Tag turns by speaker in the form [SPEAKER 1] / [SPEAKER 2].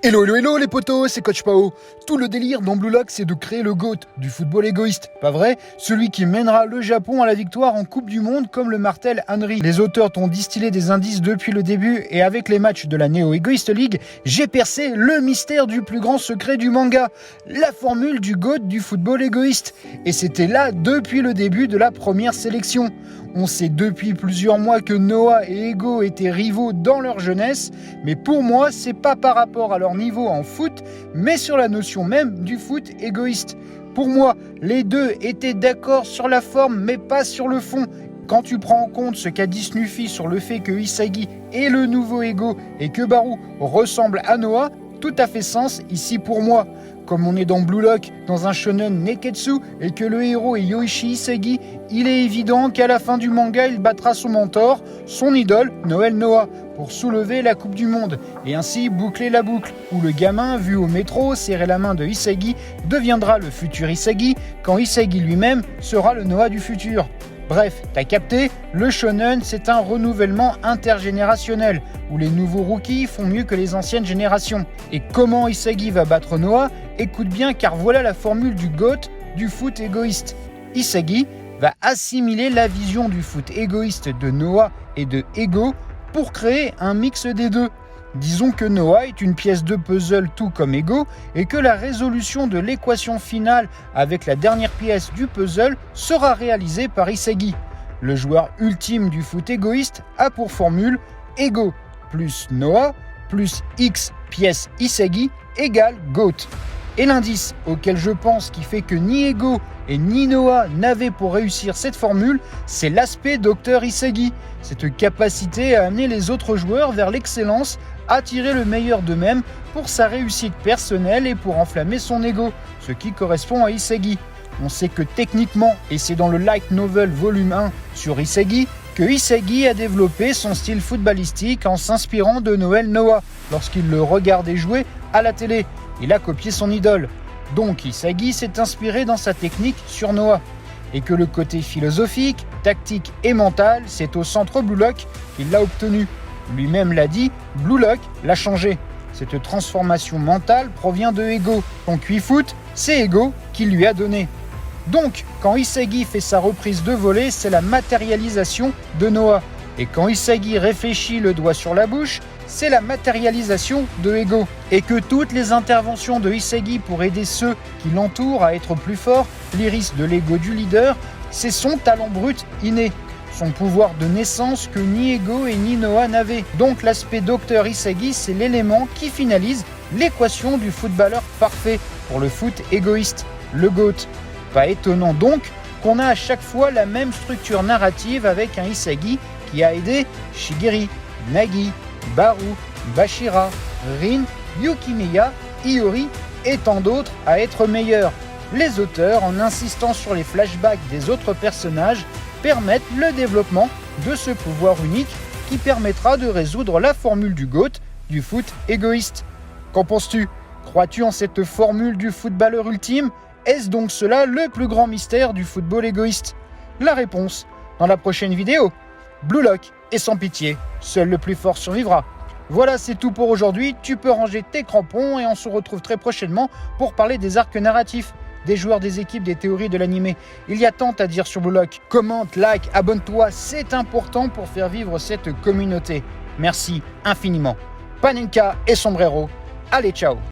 [SPEAKER 1] Hello, hello, hello les potos, c'est Coach Pao. Tout le délire dans Blue Lock, c'est de créer le GOAT du football égoïste. Pas vrai? Celui qui mènera le Japon à la victoire en Coupe du Monde comme le martèle Henry. Les auteurs t'ont distillé des indices depuis le début et avec les matchs de la Neo Egoist League, j'ai percé le mystère du plus grand secret du manga. La formule du GOAT du football égoïste. Et c'était là depuis le début de la première sélection. On sait depuis plusieurs mois que Noah et Ego étaient rivaux dans leur jeunesse, mais pour moi, c'est pas par rapport à leur niveau en foot, mais sur la notion même du foot égoïste. Pour moi, les deux étaient d'accord sur la forme, mais pas sur le fond. Quand tu prends en compte ce qu'a dit Snuffy sur le fait que Isagi est le nouveau Ego et que Baru ressemble à Noah, tout a fait sens ici pour moi. Comme on est dans Blue Lock, dans un shonen Neketsu, et que le héros est Yoichi Isagi, il est évident qu'à la fin du manga, il battra son mentor, son idole, Noël Noah, pour soulever la Coupe du Monde, et ainsi boucler la boucle, où le gamin, vu au métro, serrer la main de Isagi, deviendra le futur Isagi, quand Isagi lui-même sera le Noah du futur. Bref, t'as capté, le shonen c'est un renouvellement intergénérationnel, où les nouveaux rookies font mieux que les anciennes générations. Et comment Isagi va battre Noah? Écoute bien car voilà la formule du GOAT du foot égoïste. Isagi va assimiler la vision du foot égoïste de Noah et de Ego pour créer un mix des deux. Disons que Noah est une pièce de puzzle tout comme Ego et que la résolution de l'équation finale avec la dernière pièce du puzzle sera réalisée par Isagi. Le joueur ultime du foot égoïste a pour formule Ego plus Noah plus X pièce Isagi égale GOAT. Et l'indice auquel je pense qui fait que ni Ego et ni Noah n'avaient pour réussir cette formule, c'est l'aspect Dr Isagi, cette capacité à amener les autres joueurs vers l'excellence, à tirer le meilleur d'eux-mêmes pour sa réussite personnelle et pour enflammer son ego, ce qui correspond à Isagi. On sait que techniquement, et c'est dans le Light Novel volume 1 sur Isagi, que Isagi a développé son style footballistique en s'inspirant de Noël Noah lorsqu'il le regardait jouer à la télé. Il a copié son idole. Donc Isagi s'est inspiré dans sa technique sur Noah. Et que le côté philosophique, tactique et mental, c'est au centre Blue Lock qu'il l'a obtenu. Lui-même l'a dit, Blue Lock l'a changé. Cette transformation mentale provient de Ego. Son QI-foot, c'est Ego qui lui a donné. Donc, quand Isagi fait sa reprise de volée, c'est la matérialisation de Noah. Et quand Isagi réfléchit le doigt sur la bouche, c'est la matérialisation de Ego. Et que toutes les interventions de Isagi pour aider ceux qui l'entourent à être plus forts, l'iris de l'ego du leader, c'est son talent brut inné. Son pouvoir de naissance que ni Ego et ni Noah n'avaient. Donc l'aspect Dr Isagi, c'est l'élément qui finalise l'équation du footballeur parfait pour le foot égoïste, le GOAT. Pas étonnant donc qu'on a à chaque fois la même structure narrative avec un Isagi qui a aidé Shigeri, Nagi, Baru, Bashira, Rin, Yukimiya, Iori et tant d'autres à être meilleurs. Les auteurs, en insistant sur les flashbacks des autres personnages, permettent le développement de ce pouvoir unique qui permettra de résoudre la formule du GOAT du foot égoïste. Qu'en penses-tu? Crois-tu en cette formule du footballeur ultime? Est-ce donc cela le plus grand mystère du football égoïste? La réponse dans la prochaine vidéo. Blue Lock est sans pitié, seul le plus fort survivra. Voilà, c'est tout pour aujourd'hui, tu peux ranger tes crampons et on se retrouve très prochainement pour parler des arcs narratifs, des joueurs, des équipes, des théories de l'animé. Il y a tant à dire sur Blue Lock. Commente, like, abonne-toi, c'est important pour faire vivre cette communauté. Merci infiniment. Panenka et Sombrero, allez ciao.